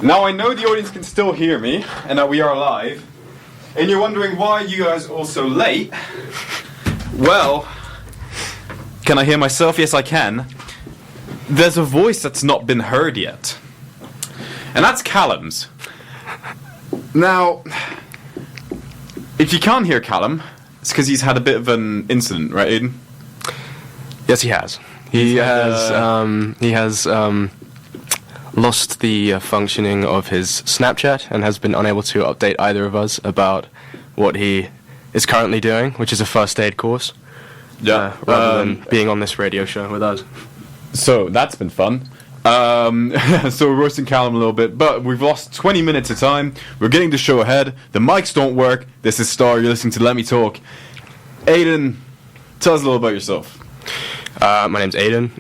Now I know the audience can still hear me, and that we are live, and you're wondering why you guys are all so late. Well, can I hear myself? Yes, I can. There's a voice that's not been heard yet, and that's Calum's. Now, if you can't hear Calum, it's because he's had a bit of an incident, right, Aidan? Yes, he has. He has lost the functioning of his Snapchat and has been unable to update either of us about what he is currently doing, which is a first aid course. Yeah. Rather than being on this radio show with us. So that's been fun. So we're roasting Calum a little bit, but we've lost 20 minutes of time. We're getting the show ahead. The mics don't work. This is Star. You're listening to Let Me Talk. Aidan, tell us a little about yourself. My name's Aidan.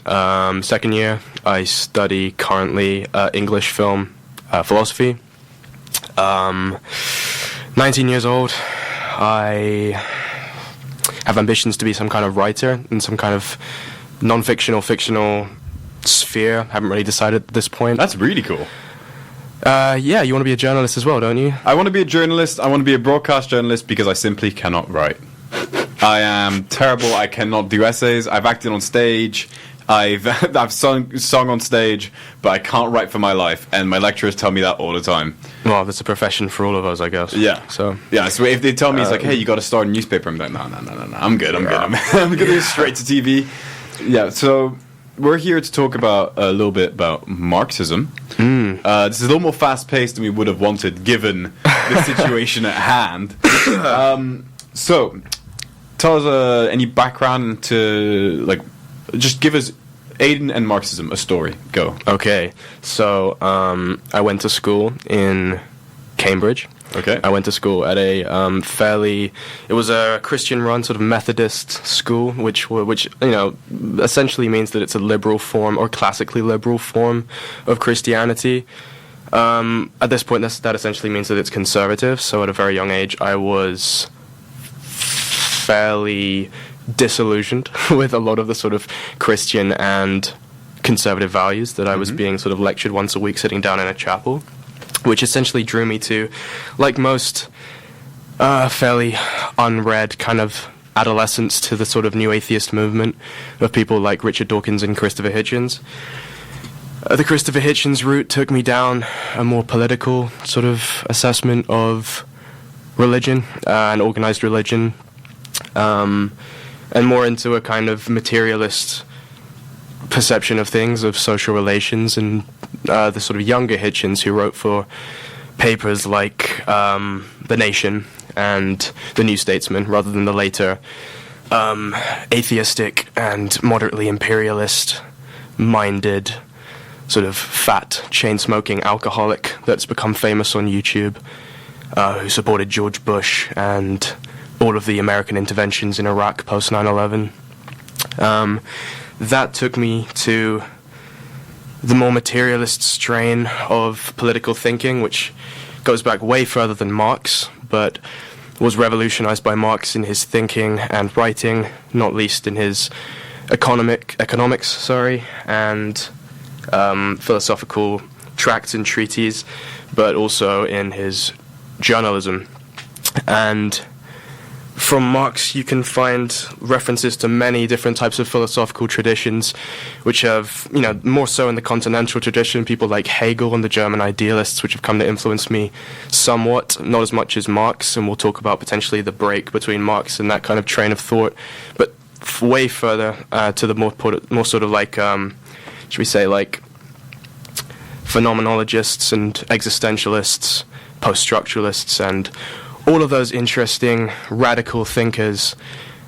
Second year. I study currently English film philosophy. 19 years old. I have ambitions to be some kind of writer in some kind of non-fiction or fictional sphere. Haven't really decided at this point. That's really cool. Yeah, you want to be a journalist as well, don't you? I want to be a journalist. I want to be a broadcast journalist because I simply cannot write. I am terrible. I cannot do essays. I've acted on stage. I've sung on stage, but I can't write for my life. And my lecturers tell me that all the time. Well, that's a profession for all of us, I guess. Yeah. So if they tell me it's like, hey, you got to start a newspaper, I'm like, no. I'm good. I'm going to go straight to TV. Yeah. So we're here to talk about a little bit about Marxism. This is a little more fast-paced than we would have wanted, given the situation at hand. So, tell us any background to, like, just give us Aidan and Marxism a story. Go. Okay. So, I went to school in Cambridge. Okay. I went to school at a it was a Christian-run sort of Methodist school, which essentially means that it's a liberal form or classically liberal form of Christianity. At this point, that essentially means that it's conservative. So at a very young age, I was fairly disillusioned with a lot of the sort of Christian and conservative values that I was being sort of lectured once a week sitting down in a chapel, which essentially drew me to, like most fairly unread kind of adolescents, to the sort of new atheist movement of people like Richard Dawkins and Christopher Hitchens. The Christopher Hitchens route took me down a more political sort of assessment of religion and organized religion, and more into a kind of materialist perception of things, of social relations, and the sort of younger Hitchens who wrote for papers like The Nation and The New Statesman, rather than the later atheistic and moderately imperialist-minded sort of fat, chain-smoking alcoholic that's become famous on YouTube, who supported George Bush and all of the American interventions in Iraq post 9/11. That took me to the more materialist strain of political thinking, which goes back way further than Marx, but was revolutionized by Marx in his thinking and writing, not least in his economics, and philosophical tracts and treatises, but also in his journalism. And from Marx, you can find references to many different types of philosophical traditions, which have, more so in the continental tradition, people like Hegel and the German idealists, which have come to influence me somewhat, not as much as Marx, and we'll talk about potentially the break between Marx and that kind of train of thought, but way further to the more sort of like, should we say, like phenomenologists and existentialists, post-structuralists, and all of those interesting radical thinkers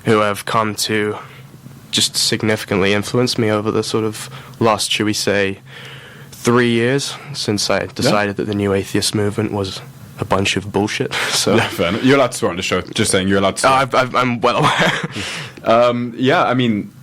who have come to just significantly influence me over the sort of last, should we say, 3 years since I decided that the new atheist movement was a bunch of bullshit. So yeah, fair enough. You're allowed to swear on the show. Just saying, you're allowed to swear. I'm well aware. Yeah, I mean,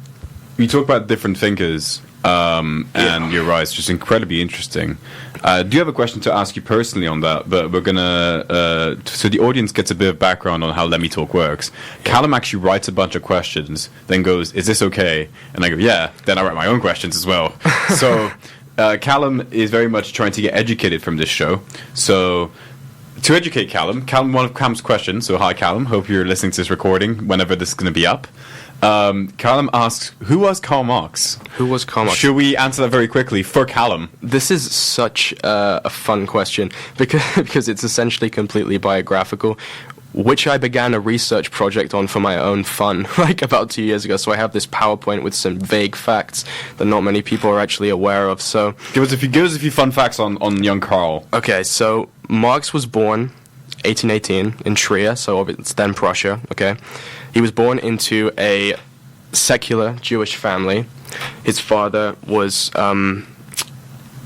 we talk about different thinkers, and you're right, it's just incredibly interesting. Do you have a question to ask you personally on that? But we're gonna, so the audience gets a bit of background on how Let Me Talk works. Calum actually writes a bunch of questions, then goes, "Is this okay?" And I go, "Yeah." Then I write my own questions as well. So Calum is very much trying to get educated from this show. So, to educate Calum, one of Calum's questions. So, hi Calum, hope you're listening to this recording whenever this is going to be up. Calum asks, who was Karl Marx? Who was Karl Marx? Should we answer that very quickly for Calum? This is such a fun question because it's essentially completely biographical, which I began a research project on for my own fun, like about 2 years ago. So I have this PowerPoint with some vague facts that not many people are actually aware of. So give us a few fun facts on young Karl. Okay, so Marx was born 1818 in Trier, so it's then Prussia. Okay, he was born into a secular Jewish family. His father was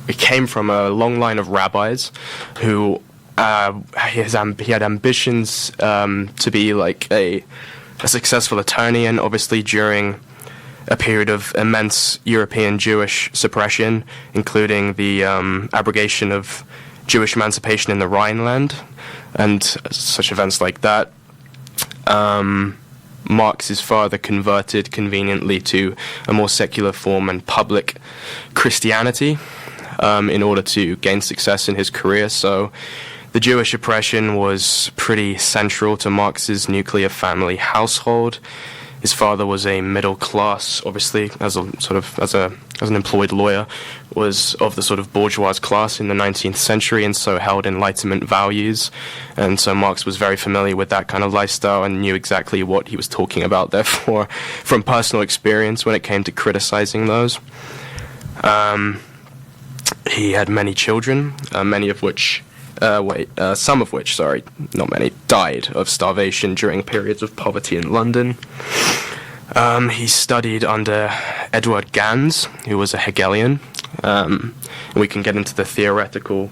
he came from a long line of rabbis who. He had ambitions to be like a successful attorney, and obviously during a period of immense European Jewish suppression, including the abrogation of Jewish emancipation in the Rhineland, and such events like that, Marx's father converted conveniently to a more secular form and public Christianity in order to gain success in his career. So the Jewish oppression was pretty central to Marx's nuclear family household. His father was a middle class, obviously, as an employed lawyer, was of the sort of bourgeois class in the 19th century, and so held Enlightenment values. And so Marx was very familiar with that kind of lifestyle and knew exactly what he was talking about, therefore, from personal experience when it came to criticizing those. He had many children, some of which, not many, died of starvation during periods of poverty in London. He studied under Edward Gans, who was a Hegelian. We can get into the theoretical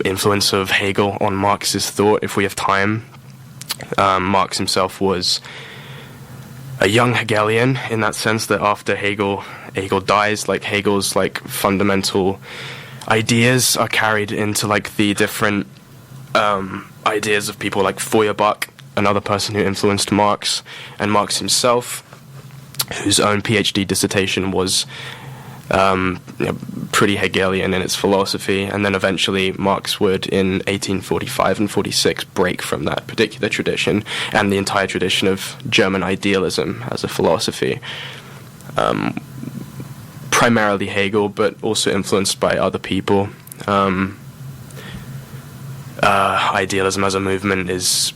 influence of Hegel on Marx's thought if we have time. Marx himself was a young Hegelian in that sense that after Hegel dies, like Hegel's fundamental ideas are carried into the different ideas of people like Feuerbach, another person who influenced Marx, and Marx himself, whose own PhD dissertation was pretty Hegelian in its philosophy. And then eventually Marx would, in 1845 and 46, break from that particular tradition and the entire tradition of German idealism as a philosophy. Primarily Hegel, but also influenced by other people. Idealism as a movement is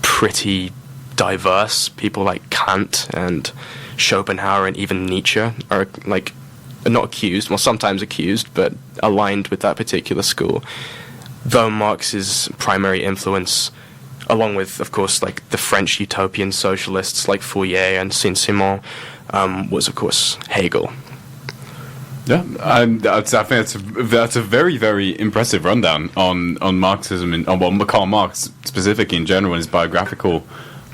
pretty diverse. People like Kant and Schopenhauer and even Nietzsche are not accused, well, sometimes accused, but aligned with that particular school. Though Marx's primary influence, along with, of course, the French utopian socialists like Fourier and Saint-Simon, was, of course, Hegel. Yeah, I think that's a very, very impressive rundown on Marxism and on Karl Marx specifically in general and his biographical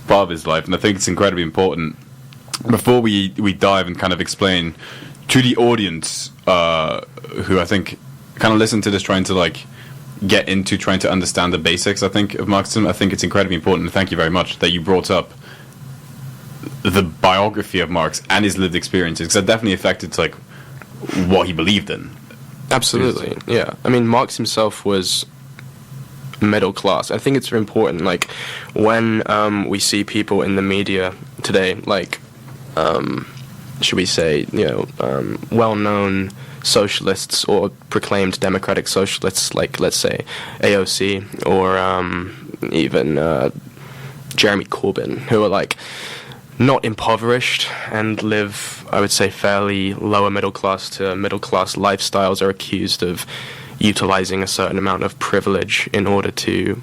part of his life, and I think it's incredibly important. Before we dive and kind of explain to the audience who I think kind of listen to this trying to get into trying to understand the basics, I think, of Marxism, I think it's incredibly important, and thank you very much that you brought up the biography of Marx and his lived experiences, because that definitely affected what he believed in. Absolutely, yeah. I mean, Marx himself was middle class. I think it's very important, when we see people in the media today, should we say, well-known socialists or proclaimed democratic socialists, let's say, AOC, or even Jeremy Corbyn, who are, not impoverished and live, I would say, fairly lower middle class to middle class lifestyles, are accused of utilizing a certain amount of privilege in order to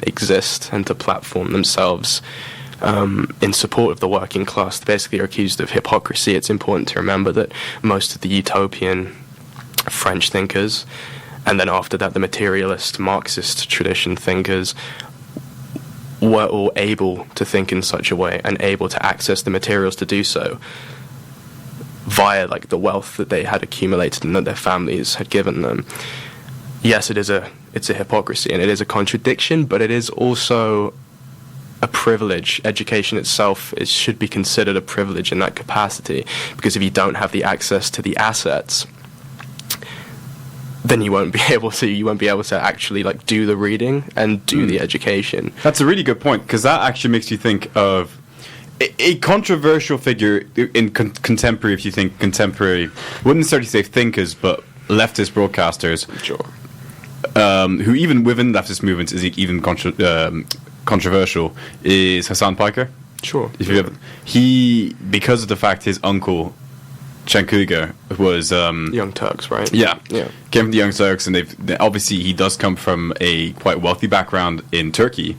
exist and to platform themselves in support of the working class. They basically are accused of hypocrisy. It's important to remember that most of the utopian French thinkers, and then after that the materialist Marxist tradition thinkers, were all able to think in such a way and able to access the materials to do so via the wealth that they had accumulated and that their families had given them. Yes, it's a hypocrisy and it is a contradiction, but it is also a privilege. Education itself should be considered a privilege in that capacity, because if you don't have the access to the assets then you won't be able to actually like do the reading and do the education. That's a really good point, because that actually makes you think of a controversial figure in contemporary, if you think contemporary, wouldn't necessarily say thinkers, but leftist broadcasters. Sure. Who even within leftist movements is even controversial, is Hassan Piker. Sure. He, because of the fact his uncle Cenk was Young Turks, right? Yeah. Came from the Young Turks, and obviously he does come from a quite wealthy background in Turkey.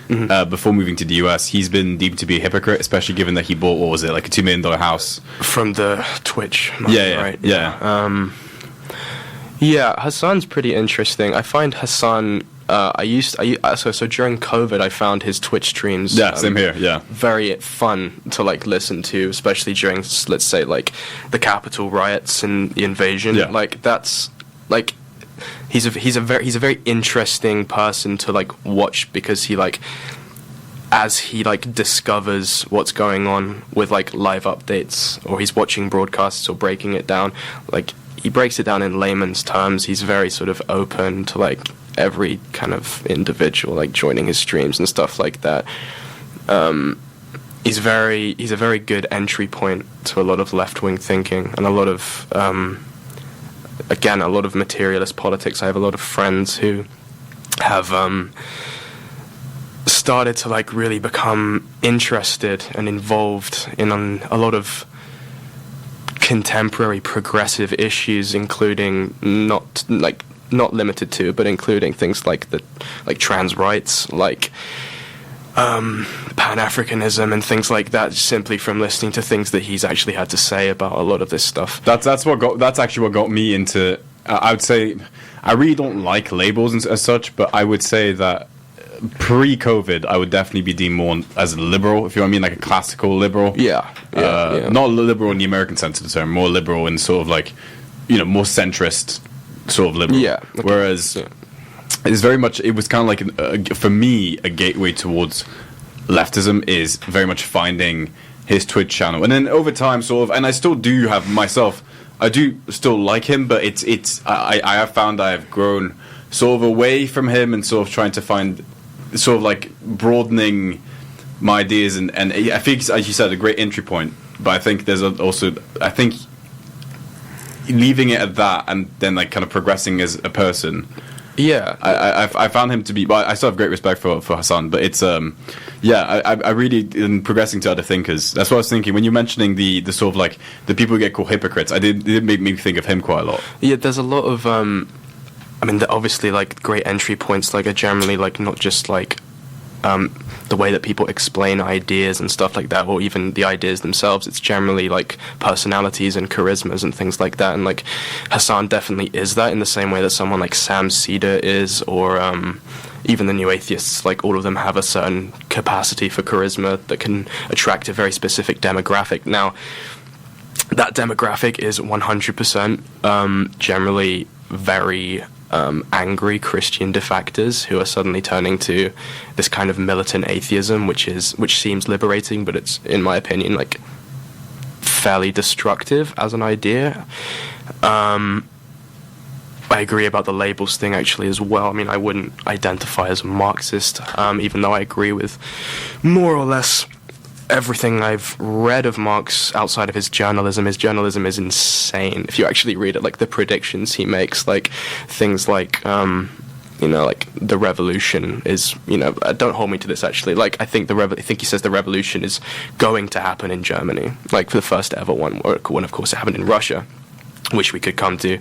Before moving to the US, he's been deemed to be a hypocrite, especially given that he bought, what was it, like a $2 million house from the Twitch money, right? Yeah, Hassan's pretty interesting. I find Hassan. So during COVID, I found his Twitch streams. Yeah, same here. Yeah, very fun to like listen to, especially during, let's say, like the Capitol riots and the invasion. Yeah. Like that's like he's a very interesting person to like watch, because he like, as he like discovers what's going on with like live updates, or he's watching broadcasts or breaking it down, like he breaks it down in layman's terms. He's very sort of open to like every kind of individual like joining his streams and stuff like that. He's a very good entry point to a lot of left-wing thinking and a lot of again, a lot of materialist politics. I have a lot of friends who have started to like really become interested and involved in a lot of contemporary progressive issues, including not limited to, but including things like trans rights, like Pan-Africanism and things like that, simply from listening to things that he's actually had to say about a lot of this stuff. That's actually what got me into. I would say I really don't like labels as such, but I would say that pre-COVID, I would definitely be deemed more as a liberal, if you know what I mean, like a classical liberal. Yeah. Not liberal in the American sense of the term, more liberal in sort of like, more centrist sort of liberal. Yeah. Okay. Whereas it's very much, it was kind of like, for me, a gateway towards leftism is very much finding his Twitch channel. And then over time, sort of, and I still do have myself, I do still like him, but I have found I have grown sort of away from him and sort of trying to find sort of like broadening my ideas, and I think, as you said, a great entry point. But I think there's also, I think leaving it at that and then like kind of progressing as a person. Yeah, I found him to be. Well, I still have great respect for Hassan, but it's I really, in progressing to other thinkers. That's what I was thinking when you're mentioning the sort of like the people who get called hypocrites. It did make me think of him quite a lot. Yeah, there's a lot of obviously like great entry points like are generally like not just like the way that people explain ideas and stuff like that, or even the ideas themselves. It's generally like personalities and charismas and things like that. And like Hassan definitely is that, in the same way that someone like Sam Cedar is, or even the New Atheists. Like all of them have a certain capacity for charisma that can attract a very specific demographic. Now, that demographic is 100% generally very angry Christian defectors who are suddenly turning to this kind of militant atheism, which seems liberating, but it's, in my opinion, like fairly destructive as an idea. I agree about the labels thing actually as well. I mean, I wouldn't identify as a Marxist, even though I agree with more or less everything I've read of Marx outside of his journalism. His journalism is insane. If you actually read it, like the predictions he makes, like things like, like the revolution is, don't hold me to this actually. Like I think he says the revolution is going to happen in Germany, like for the first ever one. Or when of course it happened in Russia, which we could come to.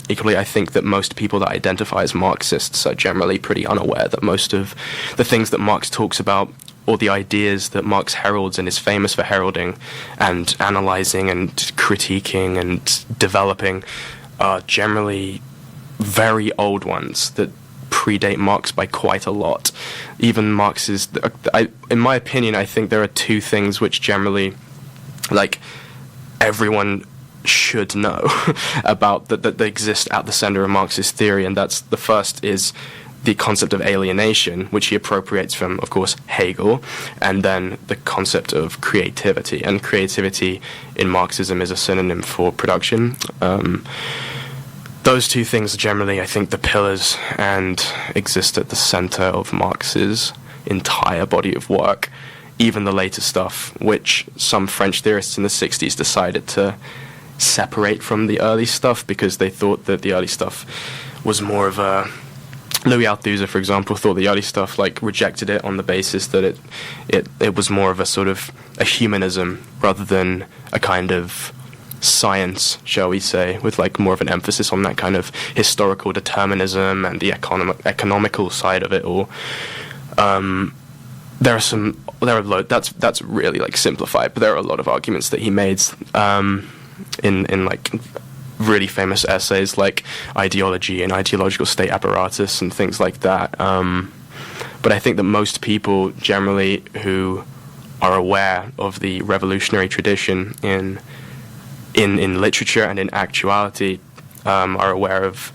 Equally, I think that most people that identify as Marxists are generally pretty unaware that most of the things that Marx talks about, or the ideas that Marx heralds and is famous for heralding and analyzing and critiquing and developing, are generally very old ones that predate Marx by quite a lot. Even Marx's, in my opinion, I think there are two things which generally, like, everyone should know about that exist at the center of Marxist theory, and that's, the first is the concept of alienation, which he appropriates from, of course, Hegel, and then the concept of creativity. And creativity in Marxism is a synonym for production. Those two things are generally, I think, the pillars and exist at the center of Marx's entire body of work, even the later stuff, which some French theorists in the 60s decided to separate from the early stuff because they thought that the early stuff was more of a... Louis Althusser, for example, thought the early stuff, like, rejected it on the basis that it was more of a sort of a humanism rather than a kind of science, shall we say, with like more of an emphasis on that kind of historical determinism and the economical side of it all. That's really like simplified, but there are a lot of arguments that he made in like really famous essays like Ideology and Ideological State Apparatus and things like that. But I think that most people generally who are aware of the revolutionary tradition in literature and in actuality are aware of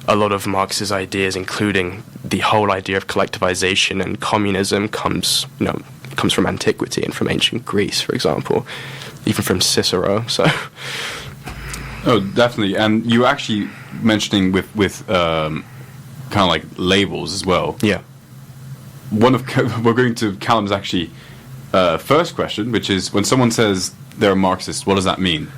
a lot of Marx's ideas, including the whole idea of collectivization and communism comes from antiquity and from ancient Greece, for example, even from Cicero. So, oh, definitely. And you were actually mentioning with kind of like labels as well. Yeah. We're going to Calum's actually first question, which is when someone says they're a Marxist, what does that mean?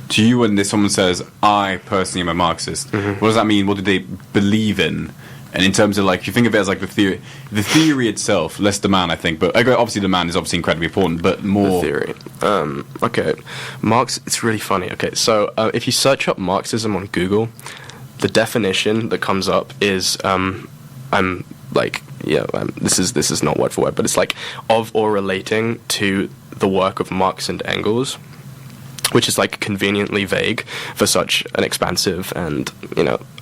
To you, when someone says, I personally am a Marxist, what does that mean? What do they believe in? And in terms of, like, if you think of it as, like, the theory itself, less the man, I think, but obviously the man is obviously incredibly important, but more... The theory. Okay. Marx, it's really funny. Okay, so if you search up Marxism on Google, the definition that comes up is, this is not word for word, but it's, like, of or relating to the work of Marx and Engels, which is like conveniently vague for such an expansive and,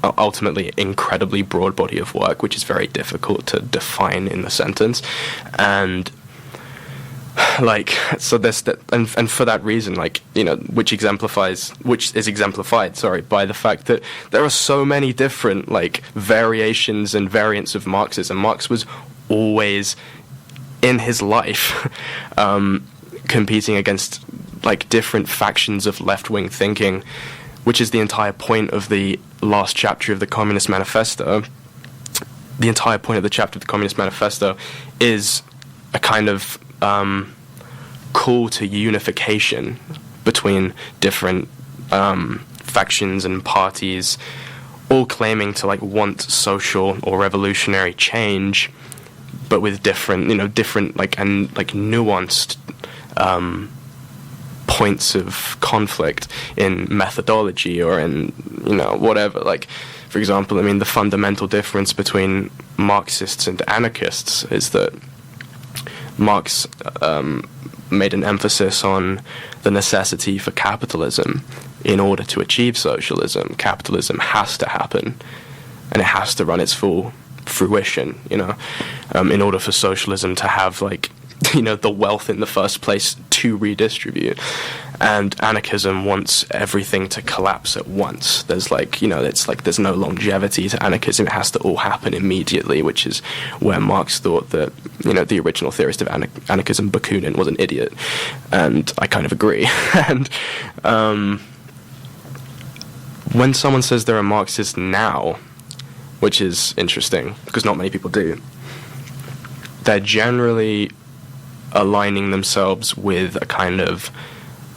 ultimately incredibly broad body of work, which is very difficult to define in the sentence. And like, so there's that, and for that reason, like, which is exemplified, by the fact that there are so many different like variations and variants of Marxism. Marx was always in his life competing against like different factions of left-wing thinking, which is the entire point of the last chapter of the Communist Manifesto. The entire point of the chapter of the Communist Manifesto is a kind of call to unification between different factions and parties, all claiming to like want social or revolutionary change, but with different like nuanced points of conflict in methodology or in whatever. Like, for example, the fundamental difference between Marxists and anarchists is that Marx made an emphasis on the necessity for capitalism in order to achieve socialism. Capitalism has to happen, and it has to run its full fruition, in order for socialism to have like the wealth in the first place to redistribute. And anarchism wants everything to collapse at once. There's like, it's like there's no longevity to anarchism. It has to all happen immediately, which is where Marx thought that, the original theorist of anarchism, Bakunin, was an idiot. And I kind of agree. And when someone says they're a Marxist now, which is interesting, because not many people do, they're generally aligning themselves with a kind of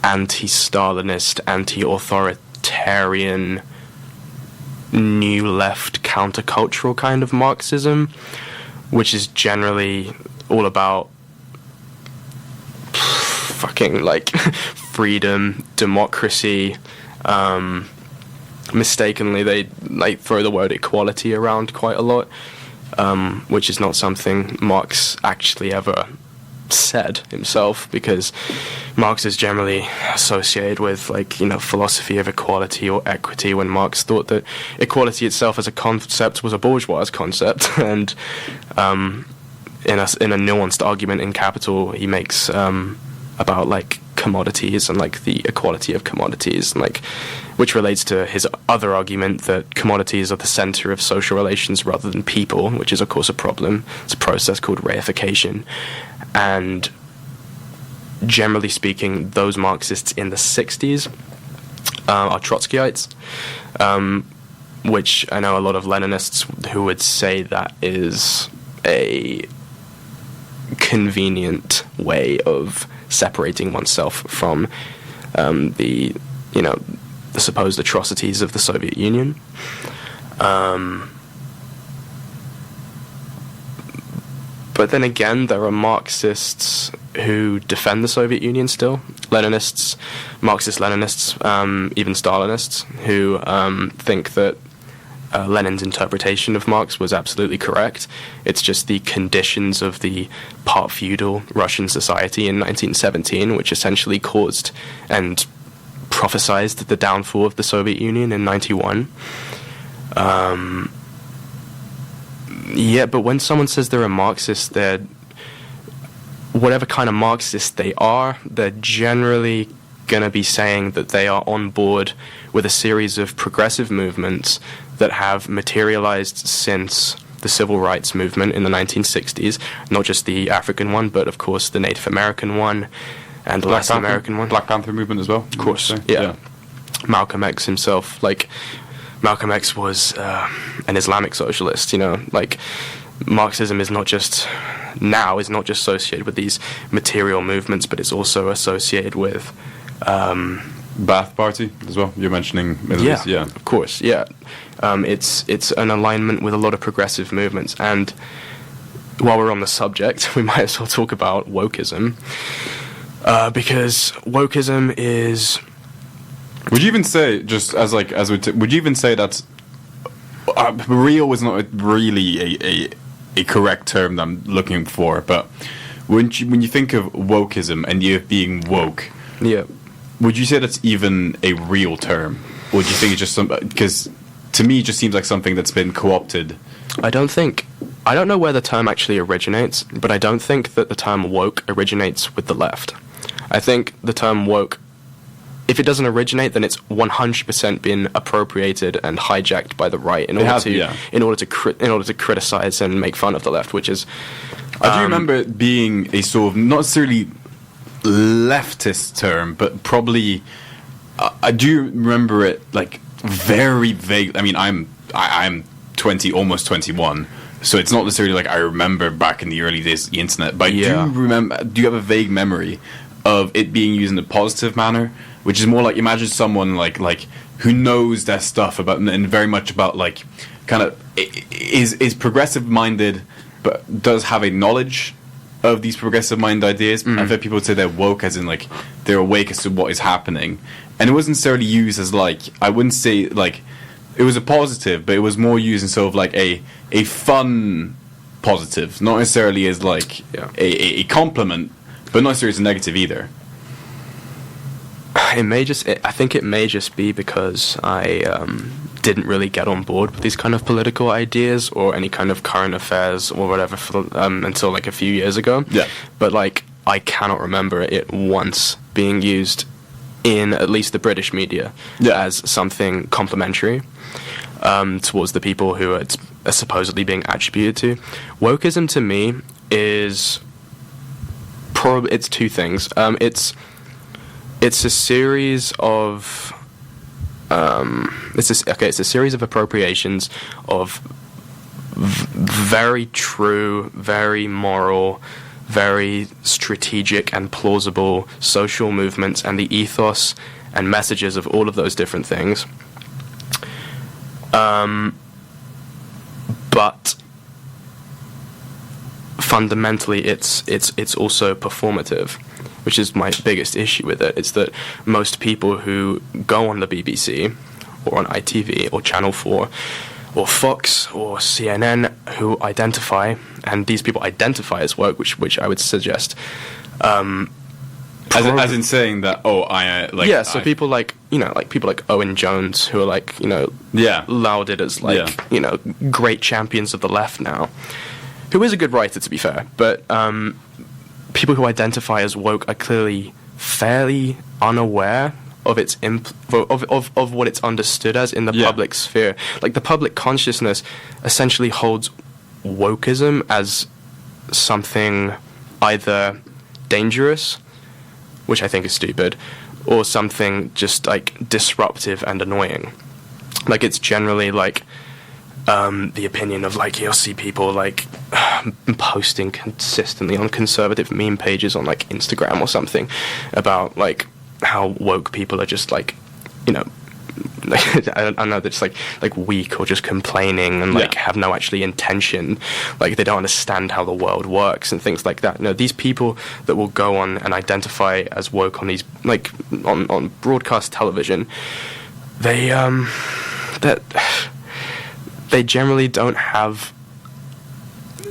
anti-Stalinist, anti-authoritarian, new left countercultural kind of Marxism, which is generally all about fucking like freedom, democracy. Mistakenly, they like throw the word equality around quite a lot, which is not something Marx actually ever said himself, because Marx is generally associated with philosophy of equality or equity, when Marx thought that equality itself as a concept was a bourgeois concept. And in a nuanced argument in Capital, he makes about commodities and like the equality of commodities, and like which relates to his other argument that commodities are the center of social relations rather than people, which is of course a problem. It's a process called reification, and generally speaking, those Marxists in the 60s are Trotskyites, which I know a lot of Leninists who would say that is a convenient way of separating oneself from the supposed atrocities of the Soviet Union. But then again, there are Marxists who defend the Soviet Union still. Leninists, Marxist-Leninists, even Stalinists, who think that Lenin's interpretation of Marx was absolutely correct. It's just the conditions of the part-feudal Russian society in 1917, which essentially caused and prophesied the downfall of the Soviet Union in 91. Yeah, but when someone says they're a Marxist, they're whatever kind of Marxist they are, they're generally going to be saying that they are on board with a series of progressive movements that have materialized since the civil rights movement in the 1960s, not just the African one, but of course the Native American one and the Latin American one. Black Panther movement as well, of course, yeah. Malcolm X himself, Malcolm X was an Islamic socialist, Marxism is not just associated with these material movements, but it's also associated with Ba'ath Party as well. You're mentioning Middle East, yeah, of course, yeah. It's an alignment with a lot of progressive movements, and while we're on the subject, we might as well talk about wokeism, because wokeism is. Would you even say, just would you even say that real is not really a correct term that I'm looking for, but when you think of wokeism and you being woke, yeah, would you say that's even a real term, or do you think it's just because to me it just seems like something that's been co-opted? I don't know where the term actually originates, but I don't think that the term woke originates with the left. I think the term woke, if it doesn't originate, then it's 100% been appropriated and hijacked by the right in order to criticize and make fun of the left, which is. I do remember it being a sort of not necessarily leftist term, but probably I do remember it like very vague. I mean, I'm 20, almost 21. So it's not necessarily like I remember back in the early days of the internet, but I do remember. Do you have a vague memory of it being used in a positive manner, which is more like imagine someone like who knows their stuff about and very much about like kind of is progressive minded, but does have a knowledge of these progressive mind ideas. I've heard people say they're woke, as in like they're awake as to what is happening, and it wasn't necessarily used as like I wouldn't say like. It was a positive, but it was more used in sort of like a fun positive, not necessarily as like a compliment, but not necessarily as a negative either. I think it may just be because I didn't really get on board with these kind of political ideas or any kind of current affairs or whatever until like a few years ago. Yeah. But like I cannot remember it once being used in at least the British media as something complimentary towards the people who it's supposedly being attributed to. Wokeism to me is it's two things. It's a series of it's a series of appropriations of very true, very moral, very strategic and plausible social movements and the ethos and messages of all of those different things. But fundamentally, it's also performative, which is my biggest issue with it. It's that most people who go on the BBC or on ITV or Channel 4 or Fox or CNN who identify, and these people identify as woke, which I would suggest. As in saying that, so people like people like Owen Jones who are like lauded as great champions of the left now, who is a good writer to be fair, but people who identify as woke are clearly fairly unaware of its of what it's understood as in the public sphere. Like, the public consciousness essentially holds wokeism as something either dangerous, which I think is stupid, or something just like disruptive and annoying. Like, it's generally like the opinion of, like, you'll see people like posting consistently on conservative meme pages on like Instagram or something about like how woke people are just like, you know, I know that's like weak or just complaining and like have no actually intention, like they don't understand how the world works and things like that. No, these people that will go on and identify as woke on these like on broadcast television, they generally don't have,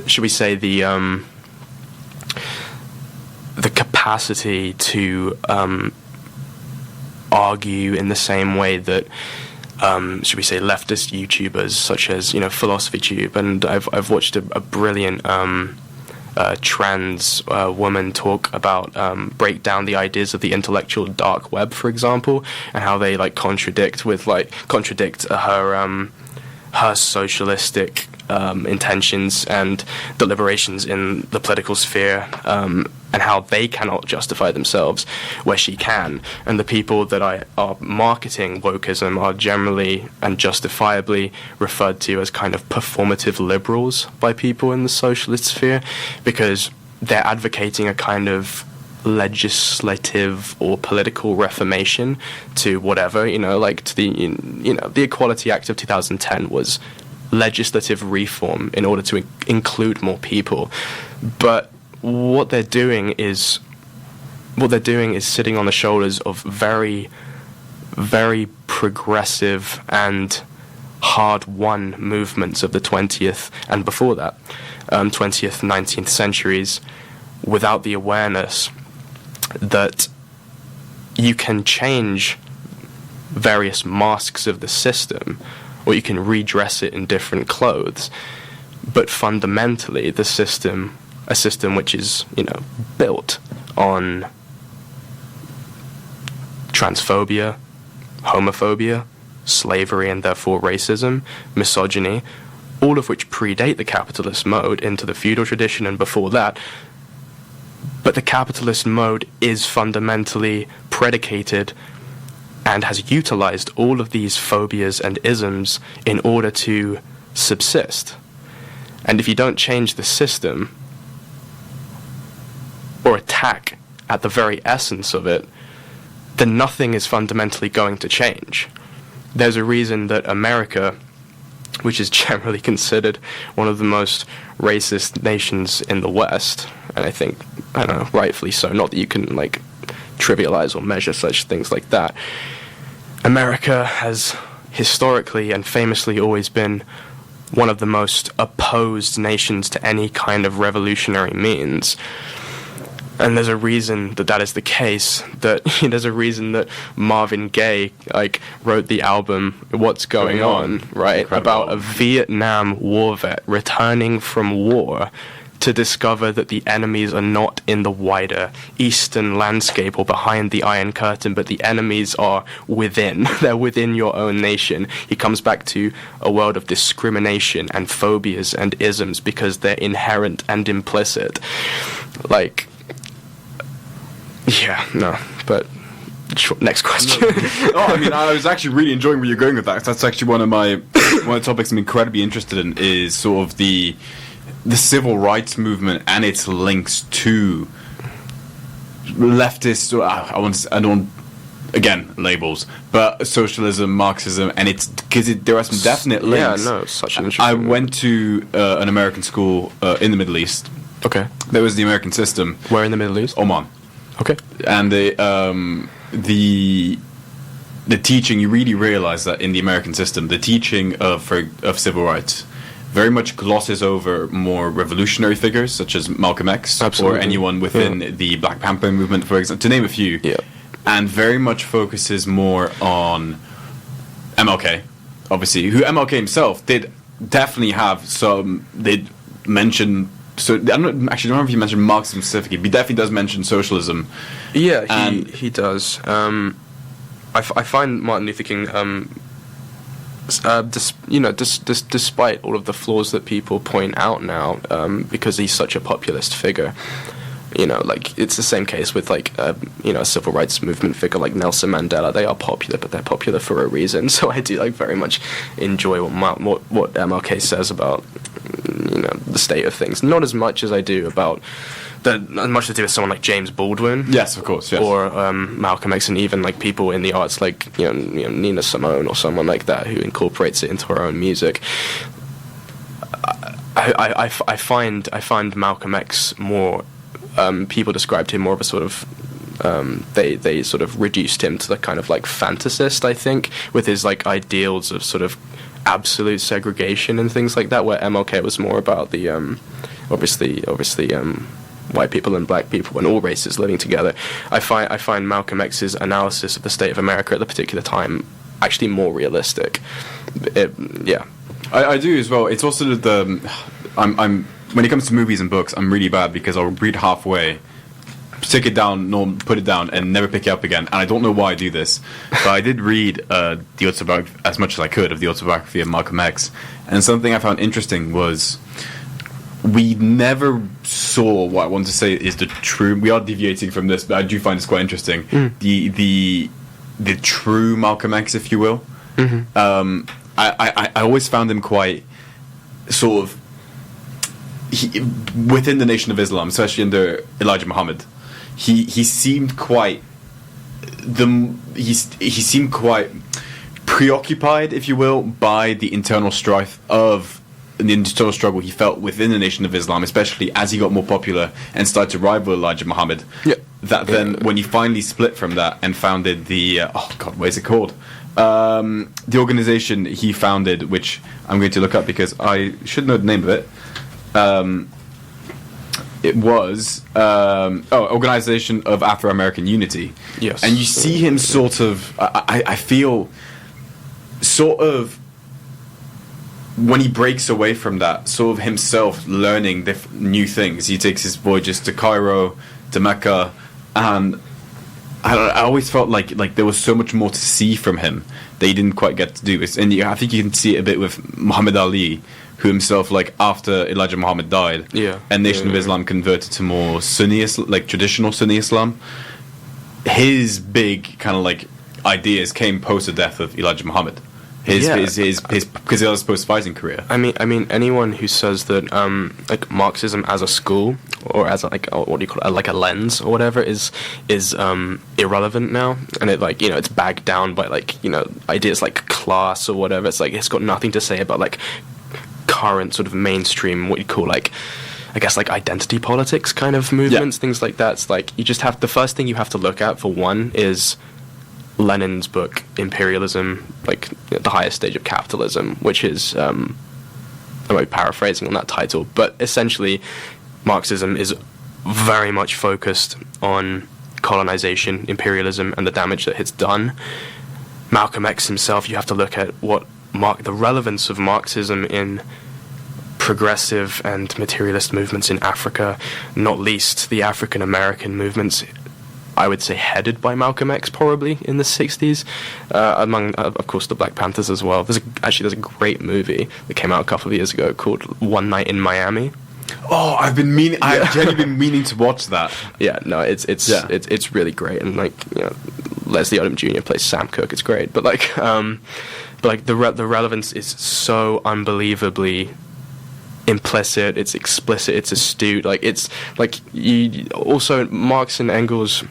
should we say, the capacity to argue in the same way that should we say leftist YouTubers such as, you know, Philosophy Tube, and I've watched a brilliant trans woman talk about break down the ideas of the intellectual dark web, for example, and how they like contradict her socialistic intentions and deliberations in the political sphere, and how they cannot justify themselves where she can. And the people that are marketing wokeism are generally and justifiably referred to as kind of performative liberals by people in the socialist sphere, because they're advocating a kind of legislative or political reformation to whatever, you know, like to the, you know, the Equality Act of 2010 was legislative reform in order to include more people. But what they're doing is sitting on the shoulders of very, very progressive and hard-won movements of the 20th and before that, 20th, 19th centuries, without the awareness that you can change various masks of the system, or you can redress it in different clothes, but fundamentally a system which is, you know, built on transphobia, homophobia, slavery and therefore racism, misogyny, all of which predate the capitalist mode into the feudal tradition and before that. But the capitalist mode is fundamentally predicated and has utilized all of these phobias and isms in order to subsist. And if you don't change the system, or attack at the very essence of it, then nothing is fundamentally going to change. There's a reason that America, which is generally considered one of the most racist nations in the West, and I think, I don't know, rightfully so, not that you can, like, trivialize or measure such things like that. America has historically and famously always been one of the most opposed nations to any kind of revolutionary means. And there's a reason that is the case. There's a reason that Marvin Gaye wrote the album "What's Going On," right? Incredible. About a Vietnam War vet returning from war to discover that the enemies are not in the wider eastern landscape or behind the Iron Curtain, but the enemies are within. They're within your own nation. He comes back to a world of discrimination and phobias and isms because they're inherent and implicit. Next question. I mean, I was actually really enjoying where you're going with that. That's actually one of the topics I'm incredibly interested in, is sort of the civil rights movement and its links to leftist. I don't again labels, but socialism, Marxism, and there are some definite links. Yeah, no, such an interesting. I went to an American school in the Middle East. Okay. There was the American system. Where in the Middle East? Oman. Okay. And the teaching, you really realize that in the American system, the teaching of civil rights very much glosses over more revolutionary figures such as Malcolm X. Absolutely. Or anyone within the Black Panther movement, for example, to name a few. Yeah. And very much focuses more on MLK, obviously, who MLK himself did definitely have some. They mention so I don't know if you mentioned Marxism specifically, but he definitely does mention socialism. Yeah, he does. I find Martin Luther King, despite all of the flaws that people point out now, because he's such a populist figure. Like, it's the same case with, like, a civil rights movement figure like Nelson Mandela. They are popular, but they're popular for a reason. So I do, like, very much enjoy what MLK says about, the state of things. Not as much as I do about as much to do with someone like James Baldwin. Yes, of course, yes. Or Malcolm X, and even, like, people in the arts like, Nina Simone or someone like that who incorporates it into her own music. I find Malcolm X more... people described him more of a sort of they sort of reduced him to the kind of like fantasist, I think, with his like ideals of sort of absolute segregation and things like that, where MLK was more about the obviously white people and black people and all races living together. I find Malcolm X's analysis of the state of America at the particular time actually more realistic. I do as well. It's also I'm when it comes to movies and books, I'm really bad because I'll read halfway, stick it down, put it down, and never pick it up again. And I don't know why I do this, but I did read the autobiography as much as I could of the autobiography of Malcolm X. And something I found interesting was we never saw what I want to say is the true. We are deviating from this, but I do find this quite interesting. The true Malcolm X, if you will. Mm-hmm. I always found him quite sort of. Within the Nation of Islam, especially under Elijah Muhammad, he seemed quite he seemed quite preoccupied, if you will, by the internal strife of the internal struggle he felt within the Nation of Islam, especially as he got more popular and started to rival Elijah Muhammad. Yeah. When he finally split from that and founded the what is it called? The organization he founded, which I'm going to look up because I should know the name of it. It was Organization of Afro-American Unity. Yes. And you see him sort of, I feel, sort of, when he breaks away from that, sort of himself learning new things. He takes his voyages to Cairo, to Mecca, and I always felt like there was so much more to see from him that he didn't quite get to do this. And I think you can see it a bit with Muhammad Ali, who himself, like, after Elijah Muhammad died, and Nation of Islam converted to more Sunni, like traditional Sunni Islam, his big kind of like ideas came post the death of Elijah Muhammad. His because he was post-fighting career. I mean, anyone who says that like Marxism as a school or as like what do you call it, like a lens or whatever is irrelevant now, and it like it's bagged down by like ideas like class or whatever. It's like it's got nothing to say about like current sort of mainstream what you call like I guess like identity politics kind of movements, things like that. It's like you just have the first thing you have to look at for one is Lenin's book Imperialism, like the highest stage of capitalism, which is I'm paraphrasing on that title, but essentially Marxism is very much focused on colonization, imperialism, and the damage that it's done. Malcolm X himself, you have to look at what the relevance of Marxism in progressive and materialist movements in Africa, not least the African American movements, I would say headed by Malcolm X probably in the 60s, among of course the Black Panthers as well. There's a great movie that came out a couple of years ago called One Night in Miami. Oh, I've genuinely been meaning to watch that. Yeah, no, it's really great, and like Leslie Odom Jr. plays Sam Cooke. It's great, but the relevance is so unbelievably implicit. It's explicit. It's astute. Like it's like also Marx and Engels.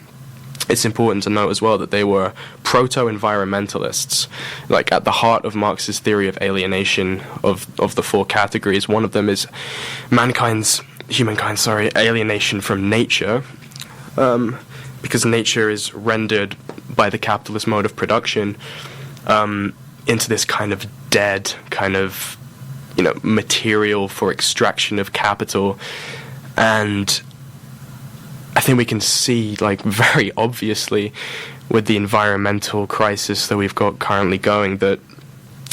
It's important to note as well that they were proto-environmentalists. Like at the heart of Marx's theory of alienation of the four categories, one of them is humankind's alienation from nature, because nature is rendered by the capitalist mode of production into this kind of dead, kind of material for extraction of capital. And I think we can see, like, very obviously with the environmental crisis that we've got currently going, that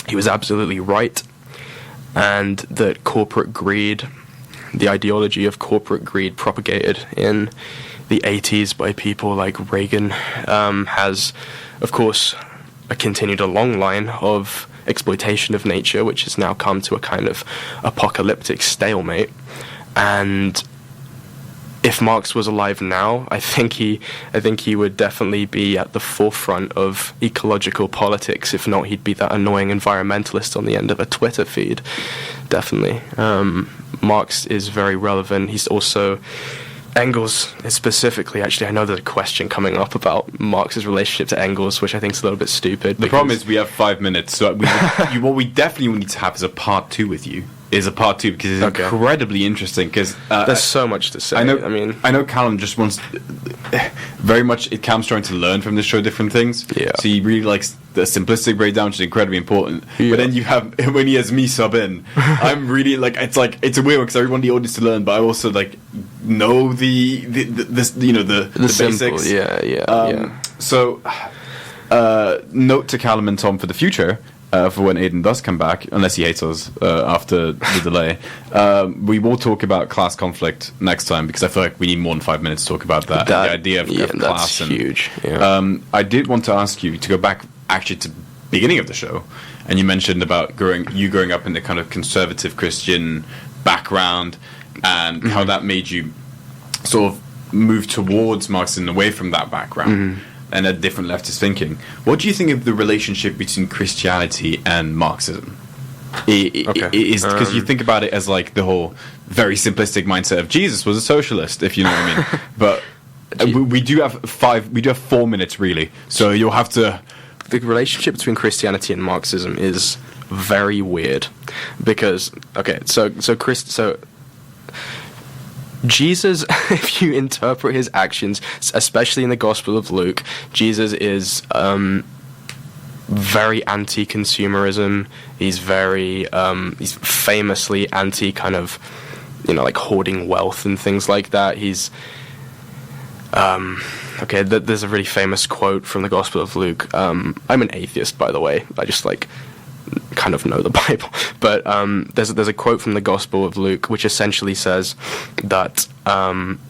he was absolutely right, and that corporate greed the ideology of corporate greed propagated in the 80s by people like Reagan has, of course, continued a long line of exploitation of nature, which has now come to a kind of apocalyptic stalemate. And if Marx was alive now, I think he would definitely be at the forefront of ecological politics. If not, he'd be that annoying environmentalist on the end of a Twitter feed. Definitely. Marx is very relevant. He's also Engels specifically. Actually, I know there's a question coming up about Marx's relationship to Engels, which I think is a little bit stupid. The problem is we have 5 minutes, so what we definitely need to have is a part 2 with you. Because it's incredibly interesting. Because there's so much to say. I know Calum just wants very much. Calum's trying to learn from this show different things. Yeah. So he really likes the simplistic breakdown, which is incredibly important. Yeah. But then you have when he has me sub in, I'm really it's a weird one because I want the audience to learn, but I also know the basics. Yeah. So note to Calum and Tom for the future. For when Aidan does come back, unless he hates us after the delay, we will talk about class conflict next time because I feel like we need more than 5 minutes to talk about that. The idea of class. That's huge. Yeah. I did want to ask you to go back actually to the beginning of the show, and you mentioned about growing up in the kind of conservative Christian background and how that made you sort of move towards Marxism away from that background. And a different leftist thinking. What do you think of the relationship between Christianity and Marxism? Because you think about it as the whole very simplistic mindset of Jesus was a socialist, if you know what I mean. But we do have 4 minutes really, so you'll have to. The relationship between Christianity and Marxism is very weird because Jesus, if you interpret his actions, especially in the Gospel of Luke, Jesus is very anti-consumerism. He's he's famously anti kind of, hoarding wealth and things like that. He's there's a really famous quote from the Gospel of Luke. I'm an atheist, by the way. I just kind of know the Bible, but there's a quote from the Gospel of Luke which essentially says that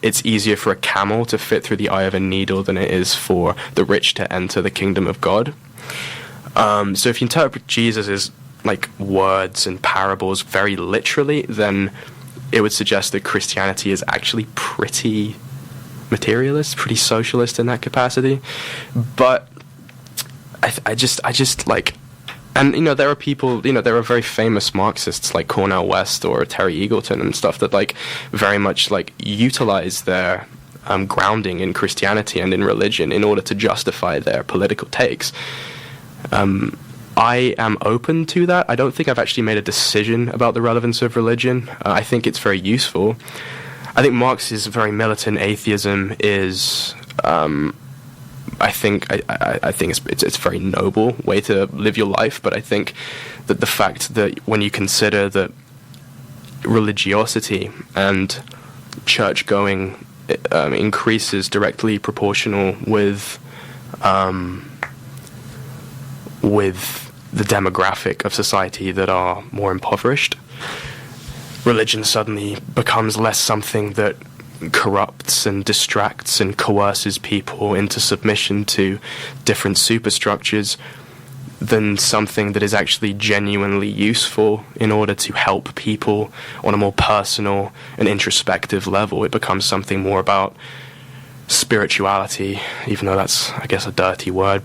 it's easier for a camel to fit through the eye of a needle than it is for the rich to enter the kingdom of God. So if you interpret Jesus' words and parables very literally, then it would suggest that Christianity is actually pretty materialist, pretty socialist in that capacity. But I just and there are people, there are very famous Marxists like Cornel West or Terry Eagleton and stuff that very much utilize their grounding in Christianity and in religion in order to justify their political takes. I am open to that. I don't think I've actually made a decision about the relevance of religion. I think it's very useful. I think Marx's very militant atheism is. I think it's a very noble way to live your life, but I think that the fact that when you consider that religiosity and church going increases directly proportional with the demographic of society that are more impoverished, religion suddenly becomes less something that corrupts and distracts and coerces people into submission to different superstructures than something that is actually genuinely useful in order to help people on a more personal and introspective level. It becomes something more about spirituality, even though that's, I guess, a dirty word,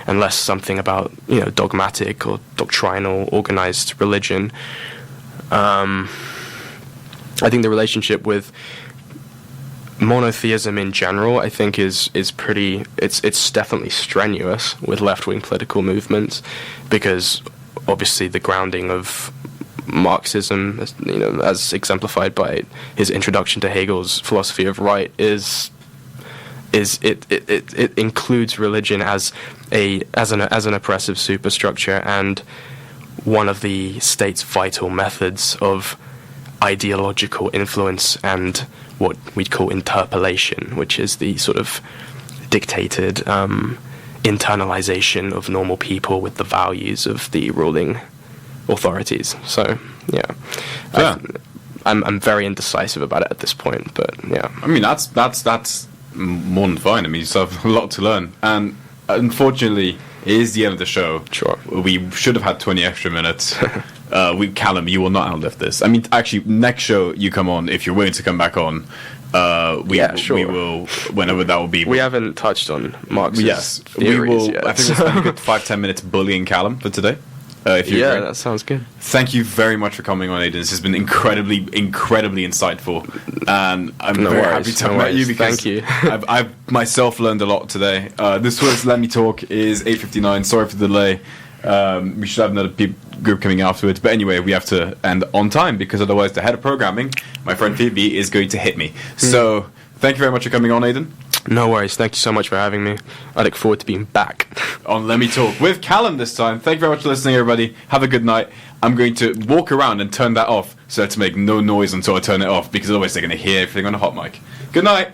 and less something about, dogmatic or doctrinal organized religion. I think the relationship with monotheism in general, I think, is pretty. It's definitely strenuous with left-wing political movements, because obviously the grounding of Marxism, as exemplified by his introduction to Hegel's philosophy of right, it includes religion as an oppressive superstructure and one of the state's vital methods of ideological influence and what we'd call interpolation, which is the sort of dictated internalization of normal people with the values of the ruling authorities. So, yeah. I'm very indecisive about it at this point. But yeah, I mean, that's more than fine. I mean, you still have a lot to learn, and unfortunately, it is the end of the show. Sure. We should have had 20 extra minutes. Calum, you will not outlive this. I mean, actually, next show you come on, if you're willing to come back on, sure. we will, whenever that will be. We haven't touched on Marx's yes, theories we will. yet. I think we'll spend a good 5-10 minutes bullying Calum for today. If you agree. That sounds good. Thank you very much for coming on, Aidan. This has been incredibly insightful, and I'm very happy to have met you because thank you. I've myself learned a lot today. This was Let Me Talk is 8:59. Sorry for the delay. We should have another group coming afterwards, but anyway, we have to end on time because otherwise the head of programming, my friend Phoebe, is going to hit me. So thank you very much for coming on, Aidan. No worries. Thank you so much for having me. I look forward to being back on Let Me Talk with Calum this time. Thank you very much for listening, everybody. Have a good night. I'm going to walk around and turn that off so to make no noise until I turn it off, because otherwise they're going to hear everything on a hot mic. Good night.